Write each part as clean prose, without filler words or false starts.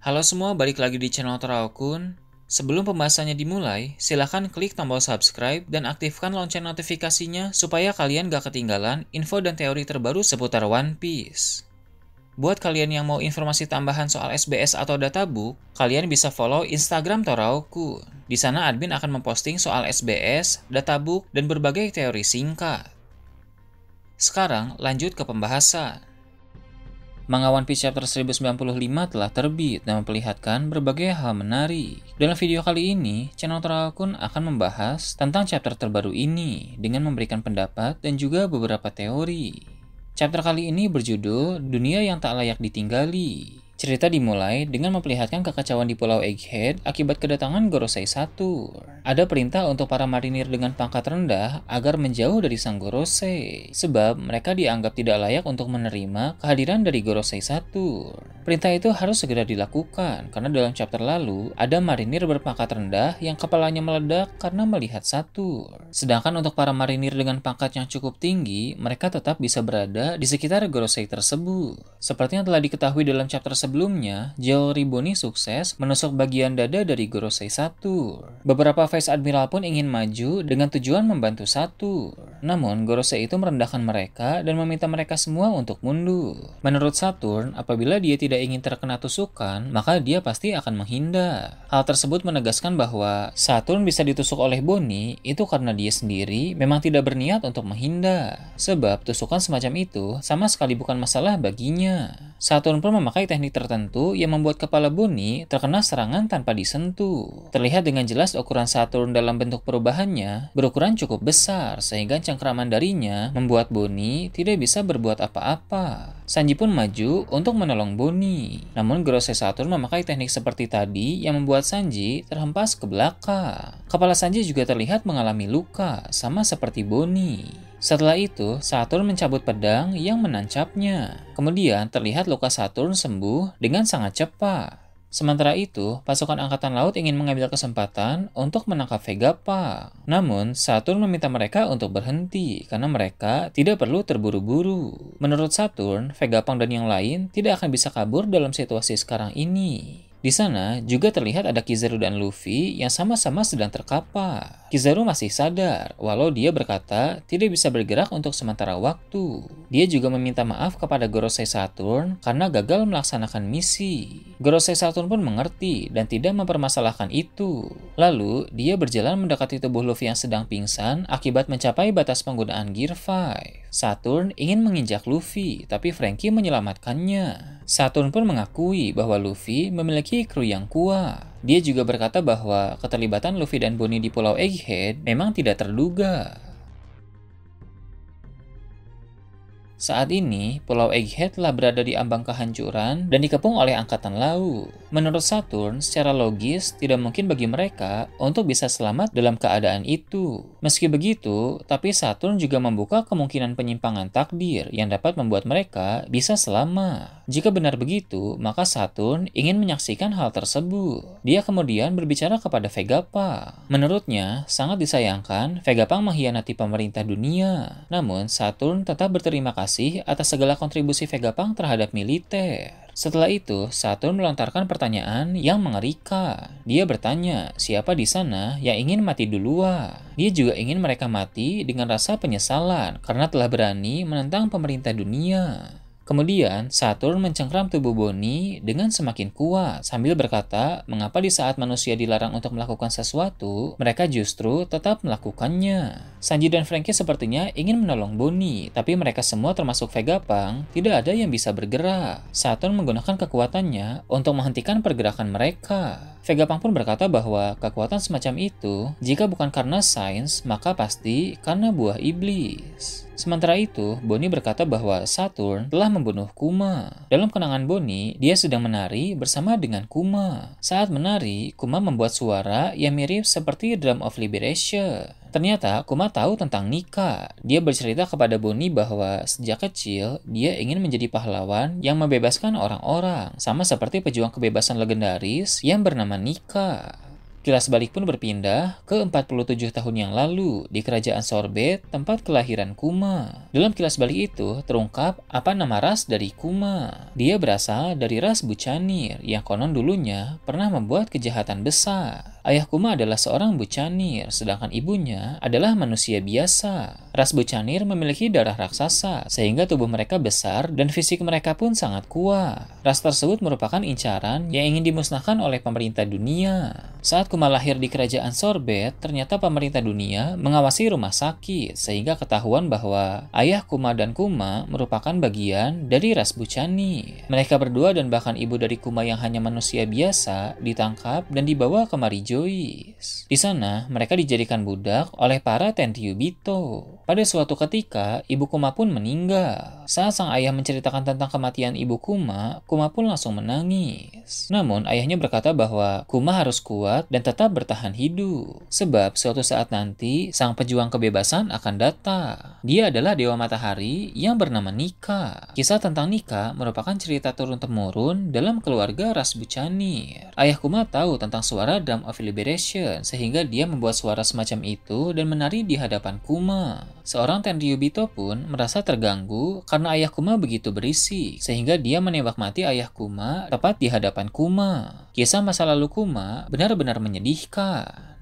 Halo semua, balik lagi di channel Toraokun. Sebelum pembahasannya dimulai, silahkan klik tombol subscribe dan aktifkan lonceng notifikasinya supaya kalian gak ketinggalan info dan teori terbaru seputar One Piece. Buat kalian yang mau informasi tambahan soal SBS atau databook, kalian bisa follow Instagram Toraokun. Di sana admin akan memposting soal SBS, databook, dan berbagai teori singkat. Sekarang lanjut ke pembahasan. Manga One Piece Chapter 1095 telah terbit dan memperlihatkan berbagai hal menarik. Dalam video kali ini, channel Toraokun akan membahas tentang chapter terbaru ini dengan memberikan pendapat dan juga beberapa teori. Chapter kali ini berjudul Dunia yang Tak Layak Ditinggali. Cerita dimulai dengan memperlihatkan kekacauan di Pulau Egghead akibat kedatangan Gorosei Saturn. Ada perintah untuk para marinir dengan pangkat rendah agar menjauh dari sang Gorosei, sebab mereka dianggap tidak layak untuk menerima kehadiran dari Gorosei Saturn. Perintah itu harus segera dilakukan karena dalam chapter lalu ada marinir berpangkat rendah yang kepalanya meledak karena melihat Saturn. Sedangkan untuk para marinir dengan pangkat yang cukup tinggi, mereka tetap bisa berada di sekitar Gorosei tersebut. Seperti yang telah diketahui dalam chapter sebelumnya, Jewelry Bonnie sukses menusuk bagian dada dari Gorosei Saturn. Beberapa Vice Admiral pun ingin maju dengan tujuan membantu Saturn. Namun, Gorosei itu merendahkan mereka dan meminta mereka semua untuk mundur. Menurut Saturn, apabila dia tidak ingin terkena tusukan, maka dia pasti akan menghindar. Hal tersebut menegaskan bahwa Saturn bisa ditusuk oleh Bonnie itu karena dia sendiri memang tidak berniat untuk menghindar. Sebab tusukan semacam itu sama sekali bukan masalah baginya. Saturn pun memakai teknik tertentu yang membuat kepala Bonnie terkena serangan tanpa disentuh. Terlihat dengan jelas ukuran Saturn dalam bentuk perubahannya berukuran cukup besar sehingga cengkraman darinya membuat Bonnie tidak bisa berbuat apa-apa. Sanji pun maju untuk menolong Bonnie. Namun Gorosei Saturn memakai teknik seperti tadi yang membuat Sanji terhempas ke belakang. Kepala Sanji juga terlihat mengalami luka sama seperti Bonnie. Setelah itu, Saturn mencabut pedang yang menancapnya. Kemudian terlihat luka Saturn sembuh dengan sangat cepat. Sementara itu, pasukan Angkatan Laut ingin mengambil kesempatan untuk menangkap Vegapunk. Namun, Saturn meminta mereka untuk berhenti karena mereka tidak perlu terburu-buru. Menurut Saturn, Vegapunk dan yang lain tidak akan bisa kabur dalam situasi sekarang ini. Di sana juga terlihat ada Kizaru dan Luffy yang sama-sama sedang terkapar. Kizaru masih sadar, walau dia berkata tidak bisa bergerak untuk sementara waktu. Dia juga meminta maaf kepada Gorosei Saturn karena gagal melaksanakan misi. Gorosei Saturn pun mengerti dan tidak mempermasalahkan itu. Lalu, dia berjalan mendekati tubuh Luffy yang sedang pingsan akibat mencapai batas penggunaan Gear 5. Saturn ingin menginjak Luffy, tapi Franky menyelamatkannya. Saturn pun mengakui bahwa Luffy memiliki kru yang kuat. Dia juga berkata bahwa keterlibatan Luffy dan Bonnie di Pulau Egghead memang tidak terduga. Saat ini, Pulau Egghead telah berada di ambang kehancuran dan dikepung oleh Angkatan Laut. Menurut Saturn, secara logis tidak mungkin bagi mereka untuk bisa selamat dalam keadaan itu. Meski begitu, tapi Saturn juga membuka kemungkinan penyimpangan takdir yang dapat membuat mereka bisa selamat. Jika benar begitu, maka Saturn ingin menyaksikan hal tersebut. Dia kemudian berbicara kepada Vegapunk. Menurutnya, sangat disayangkan Vegapunk mengkhianati pemerintah dunia. Namun, Saturn tetap berterima kasih atas segala kontribusi Vegapunk terhadap militer. Setelah itu, Saturn melontarkan pertanyaan yang mengerikan. Dia bertanya, siapa di sana yang ingin mati duluan? Dia juga ingin mereka mati dengan rasa penyesalan karena telah berani menentang pemerintah dunia. Kemudian, Saturn mencengkram tubuh Bonnie dengan semakin kuat sambil berkata, mengapa di saat manusia dilarang untuk melakukan sesuatu, mereka justru tetap melakukannya. Sanji dan Franky sepertinya ingin menolong Bonnie, tapi mereka semua termasuk Vegapunk tidak ada yang bisa bergerak. Saturn menggunakan kekuatannya untuk menghentikan pergerakan mereka. Vegapunk pun berkata bahwa kekuatan semacam itu, jika bukan karena sains, maka pasti karena buah iblis. Sementara itu, Bonnie berkata bahwa Saturn telah membunuh Kuma. Dalam kenangan Bonnie, dia sedang menari bersama dengan Kuma. Saat menari, Kuma membuat suara yang mirip seperti Drum of Liberation. Ternyata Kuma tahu tentang Nika. Dia bercerita kepada Bonnie bahwa sejak kecil dia ingin menjadi pahlawan yang membebaskan orang-orang, sama seperti pejuang kebebasan legendaris yang bernama Nika. Kilas balik pun berpindah ke 47 tahun yang lalu di kerajaan Sorbet, tempat kelahiran Kuma. Dalam kilas balik itu terungkap apa nama ras dari Kuma. Dia berasal dari ras Buccanir yang konon dulunya pernah membuat kejahatan besar. Ayah Kuma adalah seorang Buccanir, sedangkan ibunya adalah manusia biasa. Ras Buccanir memiliki darah raksasa, sehingga tubuh mereka besar dan fisik mereka pun sangat kuat. Ras tersebut merupakan incaran yang ingin dimusnahkan oleh pemerintah dunia. Saat Kuma lahir di kerajaan Sorbet, ternyata pemerintah dunia mengawasi rumah sakit, sehingga ketahuan bahwa ayah Kuma dan Kuma merupakan bagian dari ras Buccanir. Mereka berdua dan bahkan ibu dari Kuma yang hanya manusia biasa ditangkap dan dibawa ke Marijois. Di sana, mereka dijadikan budak oleh para Tenryubito. Pada suatu ketika, ibu Kuma pun meninggal. Saat sang ayah menceritakan tentang kematian ibu Kuma, Kuma pun langsung menangis. Namun, ayahnya berkata bahwa Kuma harus kuat dan tetap bertahan hidup. Sebab suatu saat nanti, sang pejuang kebebasan akan datang. Dia adalah Dewa Matahari yang bernama Nika. Kisah tentang Nika merupakan cerita turun-temurun dalam keluarga ras Buccanir. Ayah Kuma tahu tentang suara Drum of Liberation, sehingga dia membuat suara semacam itu dan menari di hadapan Kuma. Seorang Tenryubito pun merasa terganggu karena ayah Kuma begitu berisik, sehingga dia menembak mati ayah Kuma tepat di hadapan Kuma. Kisah masa lalu Kuma benar-benar menyedihkan.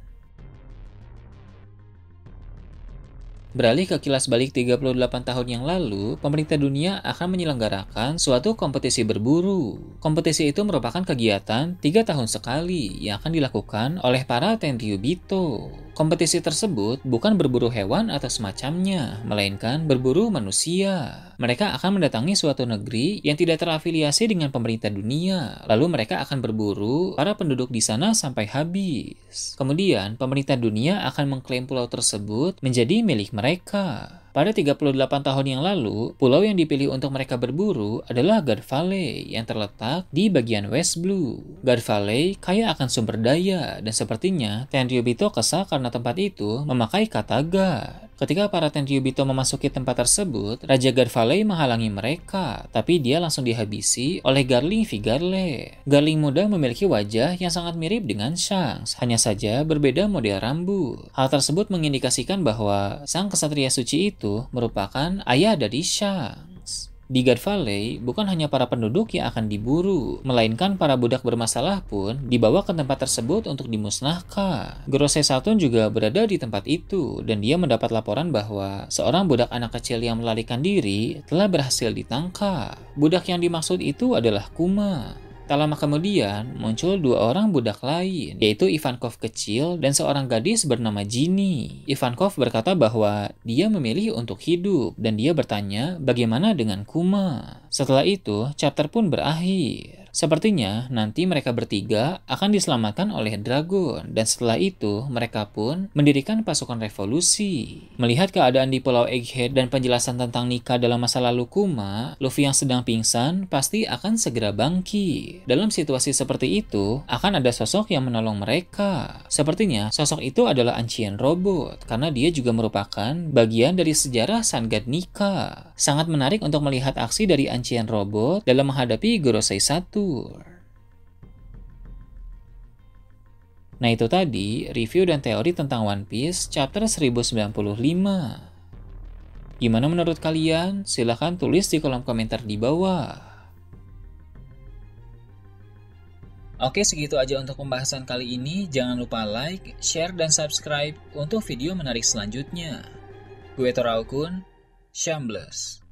Beralih ke kilas balik 38 tahun yang lalu, pemerintah dunia akan menyelenggarakan suatu kompetisi berburu. Kompetisi itu merupakan kegiatan 3 tahun sekali yang akan dilakukan oleh para Tenryubito. Kompetisi tersebut bukan berburu hewan atau semacamnya, melainkan berburu manusia. Mereka akan mendatangi suatu negeri yang tidak terafiliasi dengan pemerintah dunia, lalu mereka akan berburu para penduduk di sana sampai habis. Kemudian, pemerintah dunia akan mengklaim pulau tersebut menjadi milik mereka. Pada 38 tahun yang lalu, pulau yang dipilih untuk mereka berburu adalah God Valley yang terletak di bagian West Blue. God Valley kaya akan sumber daya dan sepertinya Tenryubito kesal karena tempat itu memakai kata God. Ketika para Tenryubito memasuki tempat tersebut, Raja God Valley menghalangi mereka, tapi dia langsung dihabisi oleh Garling Vigarle. Garling muda memiliki wajah yang sangat mirip dengan Shanks, hanya saja berbeda model rambut. Hal tersebut mengindikasikan bahwa sang kesatria suci itu merupakan ayah dari Shanks. Di God Valley, bukan hanya para penduduk yang akan diburu, melainkan para budak bermasalah pun dibawa ke tempat tersebut untuk dimusnahkan. Gorosei Satun juga berada di tempat itu, dan dia mendapat laporan bahwa seorang budak anak kecil yang melarikan diri telah berhasil ditangkap. Budak yang dimaksud itu adalah Kuma. Tak lama kemudian, muncul 2 orang budak lain, yaitu Ivankov kecil dan seorang gadis bernama Ginny. Ivankov berkata bahwa dia memilih untuk hidup, dan dia bertanya bagaimana dengan Kuma. Setelah itu, chapter pun berakhir. Sepertinya nanti mereka bertiga akan diselamatkan oleh Dragon, dan setelah itu mereka pun mendirikan pasukan revolusi. Melihat keadaan di Pulau Egghead dan penjelasan tentang Nika dalam masa lalu Kuma, Luffy yang sedang pingsan pasti akan segera bangkit. Dalam situasi seperti itu, akan ada sosok yang menolong mereka. Sepertinya sosok itu adalah Ancient Robot, karena dia juga merupakan bagian dari sejarah Sun God Nika. Sangat menarik untuk melihat aksi dari Ancient Robot dalam menghadapi Gorosei Saturn. Nah, itu tadi review dan teori tentang One Piece chapter 1095. Gimana menurut kalian? Silahkan tulis di kolom komentar di bawah. Oke, segitu aja untuk pembahasan kali ini. Jangan lupa like, share, dan subscribe untuk video menarik selanjutnya. Gue Toraukun, Shambles.